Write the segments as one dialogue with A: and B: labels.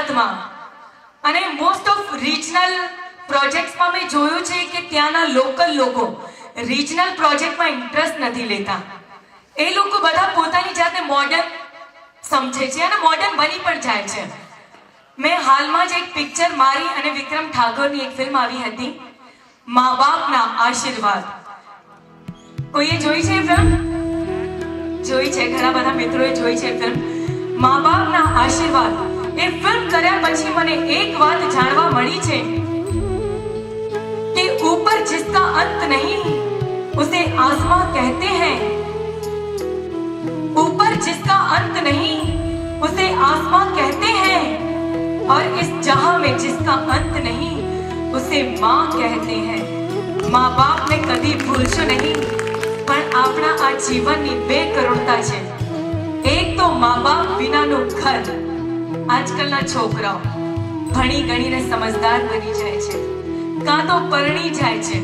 A: ગુજરાતમાં અને most of regional પ્રોજેક્ટ્સમાં મેં જોયું છે કે ત્યાંના લોકલ લોકો રિજનલ પ્રોજેક્ટમાં ઇન્ટરેસ્ટ નથી લેતા. એ લોકો બધા પોતાની જાતને મોડર્ન સમજે છે અને મોડર્ન બની પણ જાય છે. મેં હાલમાં જ એક પિક્ચર મારી અને વિક્રમ ઠાકોરની એક ફિલ્મ આવી હતી, મા બાપના આશીર્વાદ. કોઈએ જોઈ છે ફિલ્મ? જોઈ છે, ઘણા બધા મિત્રોએ જોઈ છે ફિલ્મ મા બાપના આશીર્વાદ. એ ફિલ્મ કર્યા પછી મને એક વાત જાણવા મળી છે कि ऊपर जिसका अंत नहीं उसे आसमां कहते हैं, ऊपर जिसका अंत नहीं उसे आसमां कहते हैं, और इस जहां में जिसका अंत नहीं उसे मां कहते हैं. माँ बाप ने कभी भूलशो नहीं, પણ આપણા આ જીવનની બે કરુણતા છે. એક તો મા બાપ વિનાનું ઘર. આજકાલના છોકરાઓ ભણી ગણીને સમજદાર બની જાય છે, કાં તો પરણી જાય છે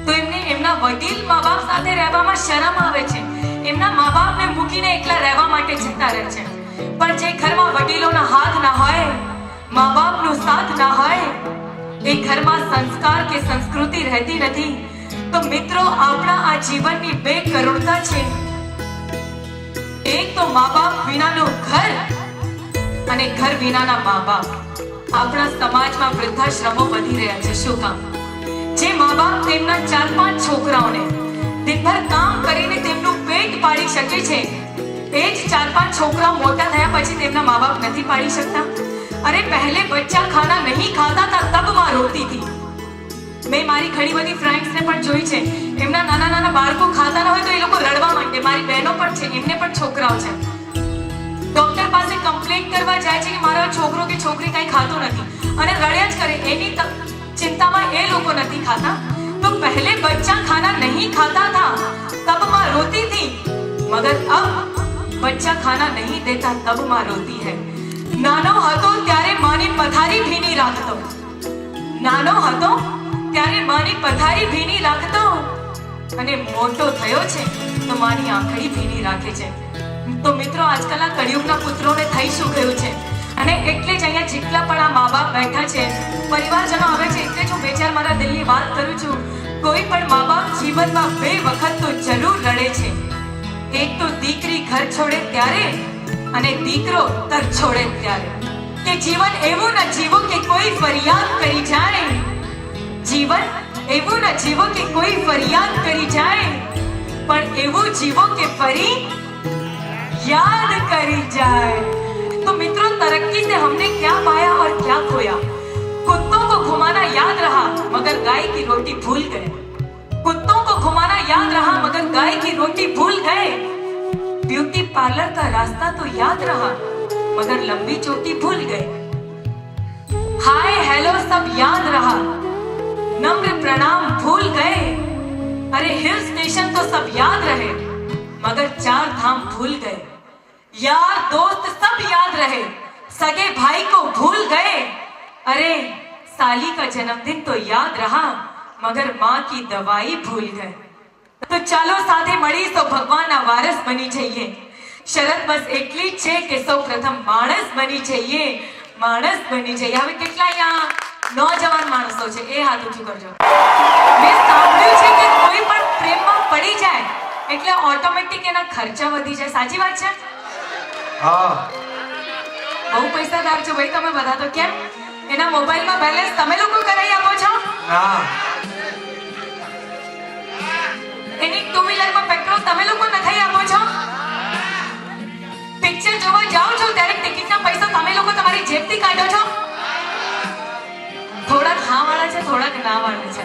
A: તો એમને એમના વડીલ મા બાપ સાથે રહેવામાં શરમ આવે છે. એમના મા બાપને મૂકીને એકલા રહેવા માટે જતા રહે છે. પણ જે ઘરમાં વડીલોના હાથ ના હોય, મા બાપનો સાથ ના હોય, એ ઘરમાં સંસ્કાર કે સંસ્કૃતિ રહેતી નથી. તો મિત્રો, આપણા આ જીવનની બે કરુણતા છે. એક તો મા બાપ વિનાનું ઘર અને ઘર વિનાના મા બાપ. આપણા સમાજમાં વૃદ્ધાશ્રમો વધી રહ્યા છે. શું કામ? જે મા બાપ તેમના 4-5 છોકરાઓને દિનભર કામ કરીને તેમનું પેટ પાડી શકે છે, એ જ 4-5 છોકરાઓ મોટા થયા પછી તેમના મા બાપ નથી પાડી શકતા. અરે પહેલે બચ્ચા ખાના નહીં ખાતા था तब मां रोती थी. મેં મારી ઘણી બધી ફ્રેન્ડ્સને પણ જોઈ છે, એમના નાના નાના બાળકો ખાતા ન હોય તો એ લોકો રડવા માંડે. મારી બહેનો પણ છે, એમને પણ છોકરાઓ છે. ડોક્ટર પાસે કમ્પ્લેન કરવા જાય છે કે મારો છોકરો કે છોકરી કંઈ ખાતો નથી અને રડ્યા જ કરે. એની ચિંતામાં એ લોકો નથી ખાતા. તો પહેલે બચ્ચા ખાના નહીં ખાતા था तब मां रोती थी, मगर अब बच्चा खाना नहीं देता तब मां रोती है. નાનો હતો ત્યારે માની પથારી ભીની રાખતો, નાનો હતો ત્યારે માની પથારી ભીની રાખતો, અને મોટો થયો છે તો માની આંખડી ભીની રાખે છે. તો મિત્રો, આજકાલના કળિયુગના પુત્રોને થઈ શું ગયું છે? અને એટલે જ અહીંયા જેટલા પણ આ મા બાપ બેઠા છે, પરિવારજનો આવે છે, એટલે જ હું બે ચાર મારા દિલની વાત કરું છું. કોઈ પણ મા બાપ જીવનમાં 2 વખત તો જરૂર રડે છે. એક તો દીકરી ઘર છોડે ત્યારે અને દીકરો ઘર છોડે ત્યારે. કે જીવન એવું ન જીવો કે કોઈ ફરિયાદ કરી જાય, જીવન એવું ન જીવો કે કોઈ ફરિયાદ કરી જાય, પણ એવું જીવો કે ફરી याद करी जाए. तो मित्रों, तरक्की से हमने क्या पाया और क्या खोया? कुत्तों को घुमाना याद रहा मगर गाय की रोटी भूल गए. कुत्तों को घुमाना याद रहा मगर गाय की रोटी भूल गए. ब्यूटी पार्लर का रास्ता तो याद रहा मगर लंबी चोटी भूल गए. हाय हेलो सब याद रहा, नम्र प्रणाम भूल गए. अरे हिल स्टेशन तो सब याद रहे मगर 4 धाम भूल गए. यार दोस्त सब याद रहे, सगे भाई को भूल गए. अरे साली का जन्मदिन तो याद रहा मगर माँ की दवाई भूल गए. तो ચાલો સાથે મળી તો ભગવાનના વારસ બની જઈએ. શરત બસ એટલી જ છે કે સૌ પ્રથમ માણસ બની જઈએ, માણસ બની જઈએ. હવે કેટલા અહીંયા નોજવાન માણસો છે? એ હાથ ઊંચું કરજો. મેં સાંભળ્યું છે કે કોઈ પણ પ્રેમમાં પડી જાય એટલે ઓટોમેટિક એના ખર્ચા વધી જાય. સાચી વાત છે?
B: હા.
A: બહુ પૈસાદાર છો ભાઈ તમે બધા. તો કેમ એના મોબાઈલમાં બેલેન્સ તમે લોકો કરાવી આપો છો?
B: ના.
A: એની 2 વ્હીલરમાં પેટ્રોલ તમે લોકો નખાઈ આપો છો? પિક્ચર જોવા જાઓ છો ત્યારે ટિકિટના પૈસા તમે લોકો તમારી જેબથી કાઢો છો? થોડાક હા વાળા છે, થોડાક ના વાળા છે,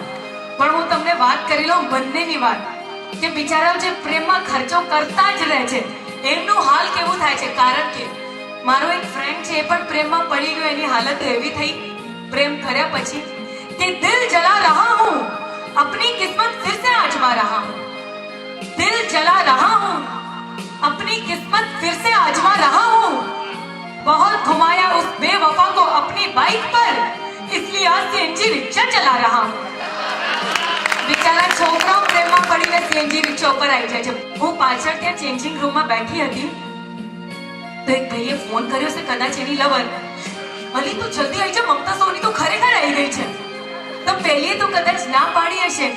A: પણ હું તમને વાત કરી લઉં બંનેની વાત કે બિચારાઓ જે પ્રેમમાં ખર્ચો કરતા જ રહે છે એમનું હાલ કેવું થાય છે. કારણ કે મારો એક ફ્રેન્ડ છે, એ પણ પ્રેમમાં પડી ગયો. એની હાલત એવી થઈ પ્રેમ કર્યા પછી કે દિલ જલા રહા હું, अपनी किस्मत फिर से आजमा रहा हूँ. दिल जला रहा हूँ, अपनी किस्मत फिर से आजमा रहा हूँ. बहुत घुमाया उस बेवफा को अपनी बाइक पर, इसलिए आज सीएनजी रिक्शा चला रहा हूँ. બિચારા છોકરાઓ પ્રેમમાં પડીને સીએનજી રિક્ષા ઉપર આવી જાય છે. હું પાછળ ત્યાં ચેન્જિંગ રૂમમાં બેઠી હતી તો એક ભાઈએ ફોન કર્યો છે, કદાચ એની લવર અલી તું જલ્દી આવી જા, મમતા સોની તો ખરેખર આવી ગઈ છે. તો પહેલી તો કદાચ ના પાડી હશે,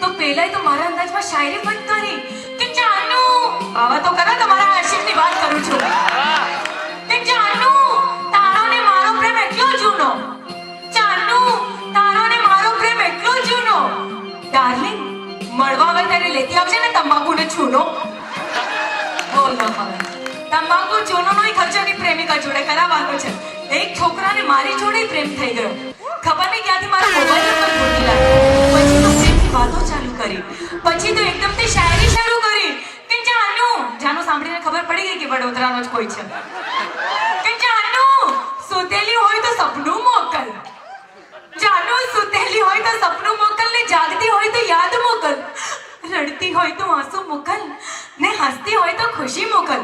A: તો પહેલાય તો મારા અંદાજમાં શાયરી પણ કરી કે જાનુ આવા તો કરા તમારા આશિકની વાત કરું છું કે જાનુ તારો ને મારો પ્રેમ એટલો જૂનો, જાનુ તારો ને મારો પ્રેમ એટલો જૂનો, ડાર્લિંગ મળવા આવે ત્યારે લેતી આવજે ને તંબાકુ ને છૂનો. બોલો હવે તંબાકુ ચૂનો નો ખર્ચોની પ્રેમિકા જોડે કરાવવાનો છે. એક છોકરાને મારી જોડે પ્રેમ થઈ ગયો, ખબર નહીં ક્યાંથી મારા મોબાઈલ ઉપર ગોતી લાગ્યો. પછી તો પ્રેમની વાતો ચાલુ કરી, પછી તો એકદમ તે શાયરી શરૂ કરી કે જાનુ સાંભળીને ખબર પડી ગઈ કે વડોદરાનો જ કોઈ છે કે જાનુ સુતેલી હોય તો સપનું મોકલ, જાનુ સુતેલી હોય તો સપનું મોકલ ને જાગતી હોય તો યાદ મોકલ, રડતી હોય તો આંસુ મોકલ ને હસતી હોય તો ખુશી મોકલ.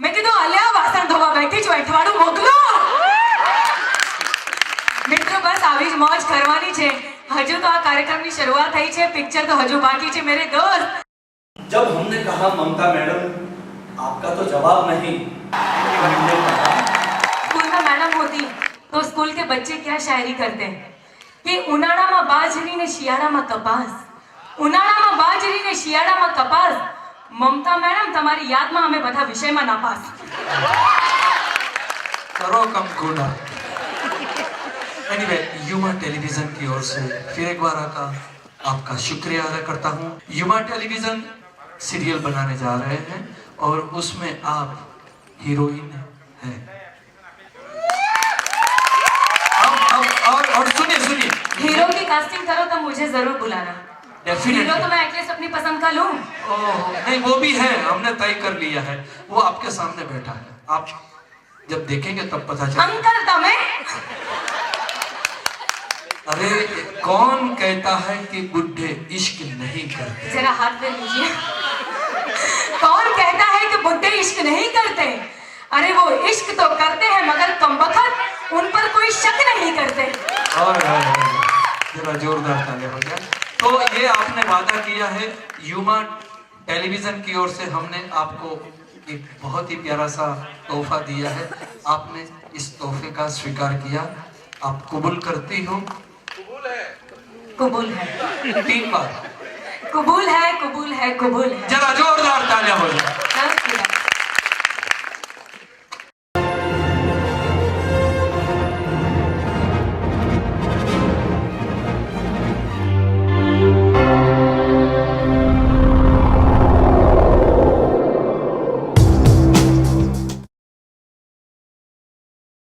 A: મેં કીધું અલ્યા વાસણ ધોવા બેઠી છું, અઠવાડું મોકલો. મિત્રો બસ આવી જ મોજ કરવાની છે. હજુ તો આ કાર્યક્રમની શરૂઆત થઈ છે, પિક્ચર તો હજુ બાકી છે मेरे दोस्त.
B: जब हमने कहा ममता मैडम आपका तो जवाब नहीं, हमने कहा
A: स्कूल में मैडम होती तो स्कूल के बच्चे क्या शायरी करते हैं कि उनाળામાં બાજરી ને શિયાળામાં કપાસ, ઉનાળામાં બાજરી ને શિયાળામાં કપાસ. મમતા મેડમ તમારી યાદમાં અમે બધા વિષયમાં નાપાસ.
C: करो कम कूड़ा. एनीवे युमा टेलीविजन की ओर से फिर एक बार आपका शुक्रिया अदा करता हूँ. युमा टेलीविजन सीरियल बनाने जा रहे हैं और उसमें आप हीरोइन हैं. और सुनिए
A: हीरो की कास्टिंग करो तो मुझे जरूर बुलाना.
C: डेफिनेटली.
A: हीरो तो मैं एक्ट्रेस अपनी पसंद का लूं.
C: नहीं वो भी है, हमने तय कर लिया है, वो आपके सामने बैठा है, आप जब देखेंगे तब पता चलेगा.
A: अंकल तमे
C: अरे कौन कहता है कि बुढ़े इश्क नहीं करते?
A: जरा हाथ पे लीजिए. कौन कहता है कि बुढ़े इश्क नहीं करते? अरे वो इश्क तो करते हैं मगर कमबख्त उन पर कोई शक नहीं करते.
C: और जरा जोरदार तालियां हो जाए. तो ये आपने वादा किया है, युमा टेलीविजन की ओर से हमने आपको एक बहुत ही प्यारा सा तोहफा दिया है. आपने इस तोहफे का स्वीकार किया, आप कबूल करती हो?
A: कबूल है.
C: 3 बार
A: कबूल है, कबूल है, कबूल है.
C: जरा जोरदार तालियां हो जाए.